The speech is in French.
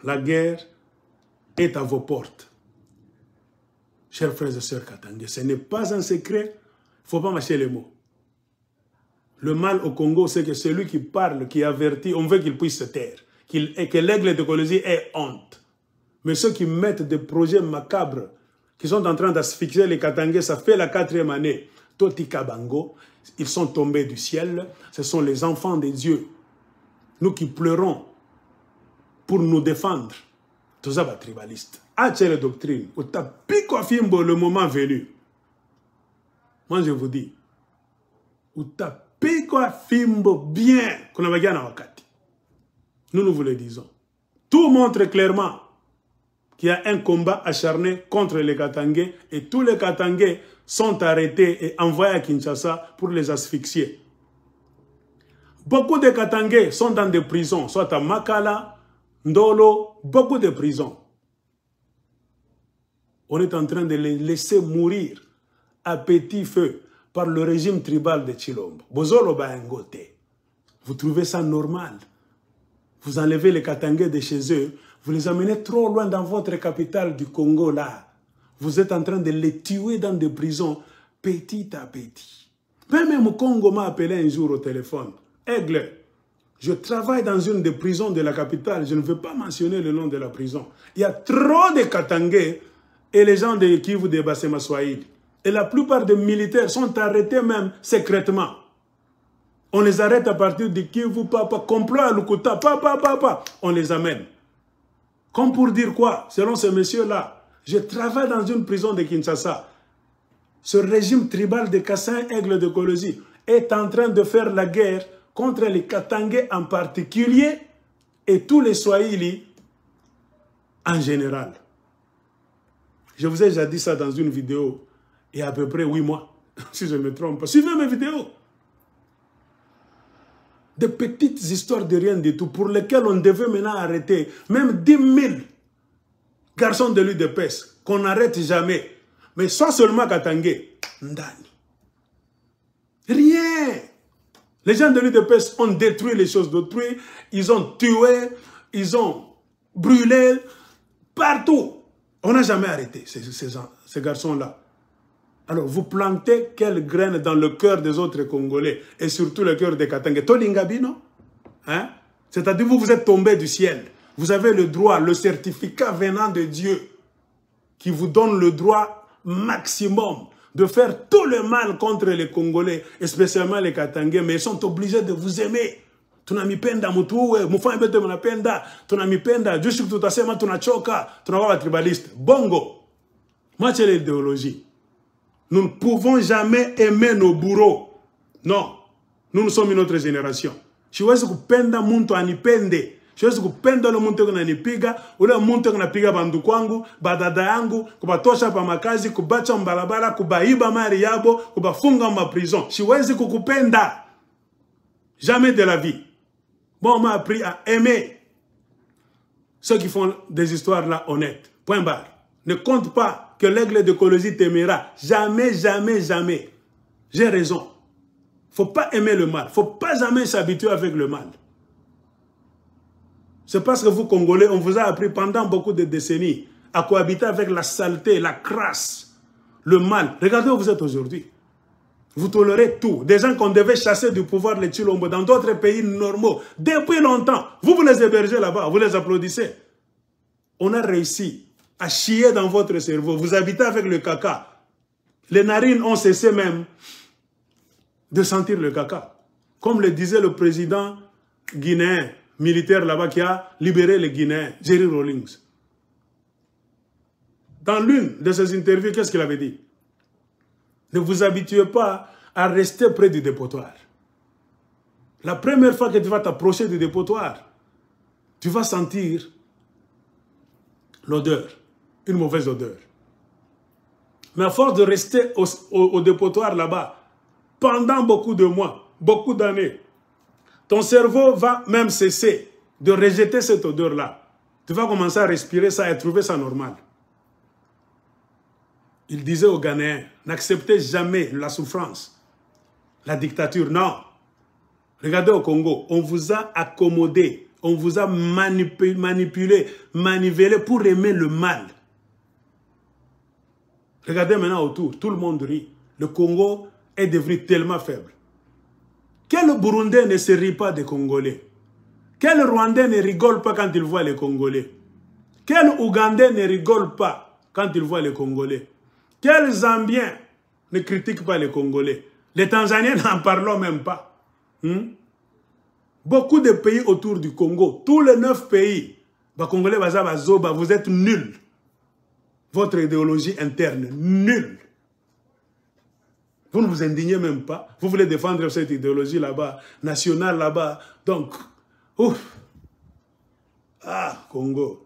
la guerre est à vos portes. Chers frères et sœurs katangais, ce n'est pas un secret, il ne faut pas mâcher les mots. Le mal au Congo, c'est que celui qui parle, qui avertit, on veut qu'il puisse se taire, et que l'aigle de Colosie ait honte. Mais ceux qui mettent des projets macabres, qui sont en train d'asphyxier les Katangais, ça fait la 4e année. Toti Kabango, ils sont tombés du ciel, ce sont les enfants de Dieu. Nous qui pleurons pour nous défendre. Tout ça va tribaliste. Ah, les doctrines. Le moment venu. Moi, je vous dis, bien. Nous vous le disons. Tout montre clairement qu'il y a un combat acharné contre les Katangais et tous les Katangais sont arrêtés et envoyés à Kinshasa pour les asphyxier. Beaucoup de Katangais sont dans des prisons, soit à Makala, Ndolo, beaucoup de prisons. On est en train de les laisser mourir à petit feu par le régime tribal de Chilombo. Vous trouvez ça normal? Vous enlevez les Katangais de chez eux, vous les amenez trop loin dans votre capitale du Congo là. Vous êtes en train de les tuer dans des prisons petit à petit. Même au Congo m'a appelé un jour au téléphone. Aigle, je travaille dans une des prisons de la capitale. Je ne veux pas mentionner le nom de la prison. Il y a trop de Katangais et les gens de Kivu de Bassema Swahili. Et la plupart des militaires sont arrêtés même secrètement. On les arrête à partir de Kivu, papa, complot à Lukuta, papa, on les amène. Comme pour dire quoi? Selon ces messieurs-là, je travaille dans une prison de Kinshasa. Ce régime tribal de Kassaï, Aigle de Colosie, est en train de faire la guerre contre les Katangais en particulier et tous les Swahili en général. Je vous ai déjà dit ça dans une vidéo il y a à peu près 8 mois, si je ne me trompe pas. Suivez mes vidéos. Des petites histoires de rien du tout pour lesquelles on devait maintenant arrêter même 10 000 garçons de l'UDPS qu'on n'arrête jamais. Mais soit seulement Katangais, Ndani. Rien. Les gens de l'UDPS ont détruit les choses d'autrui, ils ont tué, ils ont brûlé, partout. On n'a jamais arrêté ces garçons-là. Alors, vous plantez quelle graine dans le cœur des autres Congolais et surtout le cœur des Katangais? Tolingabi, non? Hein? C'est-à-dire, vous êtes tombés du ciel. Vous avez le droit, le certificat venant de Dieu qui vous donne le droit maximum de faire tout le mal contre les Congolais, et spécialement les Katangais, mais ils sont obligés de vous aimer. Tunamipenda mutuwe, mufanye bete munapenda, tunamipenda, jusqu'à tout à fait, tunachoka, tunawa tribaliste. Bongo. Moi, c'est l'idéologie. Nous ne pouvons jamais aimer nos bourreaux. Non. Nous sommes une autre génération. Siwezi kupenda muntu anipende. Siwezi kupenda ule muntu kunanipiga, ule muntu kunapiga bandu kwangu, badada yangu, kubatosha pa makazi, kubacha mbalabala, kubaiba mali yabo, kubafunga ma prison. Siwezi kukupenda. Jamais de la vie. Bon, on m'a appris à aimer ceux qui font des histoires là honnêtes. Point barre. Ne compte pas que l'aigle de Colosie t'aimera. Jamais, jamais, jamais. J'ai raison. Il ne faut pas aimer le mal. Il ne faut pas jamais s'habituer avec le mal. C'est parce que vous, Congolais, on vous a appris pendant beaucoup de décennies à cohabiter avec la saleté, la crasse, le mal. Regardez où vous êtes aujourd'hui. Vous tolérez tout. Des gens qu'on devait chasser du pouvoir, les Chilombo, dans d'autres pays normaux, depuis longtemps. Vous les hébergez là-bas, vous les applaudissez. On a réussi à chier dans votre cerveau. Vous habitez avec le caca. Les narines ont cessé même de sentir le caca. Comme le disait le président guinéen, militaire là-bas, qui a libéré les Guinéens, Jerry Rawlings. Dans l'une de ses interviews, qu'est-ce qu'il avait dit? Ne vous habituez pas à rester près du dépotoir. La première fois que tu vas t'approcher du dépotoir, tu vas sentir l'odeur, une mauvaise odeur. Mais à force de rester au dépotoir là-bas, pendant beaucoup de mois, beaucoup d'années, ton cerveau va même cesser de rejeter cette odeur-là. Tu vas commencer à respirer ça et trouver ça normal. Il disait aux Ghanéens, n'acceptez jamais la souffrance, la dictature, non. Regardez au Congo, on vous a accommodé, On vous a manipulé, manivellé pour aimer le mal. Regardez maintenant autour, tout le monde rit. Le Congo est devenu tellement faible. Quel Burundais ne se rit pas des Congolais? Quel Rwandais ne rigole pas quand il voit les Congolais? Quel Ougandais ne rigole pas quand il voit les Congolais? Quel Zambien ne critique pas les Congolais? Les Tanzaniens n'en parlons même pas. Beaucoup de pays autour du Congo, tous les 9 pays, les Congolais, vous êtes nuls. Votre idéologie interne, nulle. Vous ne vous indignez même pas. Vous voulez défendre cette idéologie là-bas, nationale là-bas. Donc, ouf. Ah, Congo.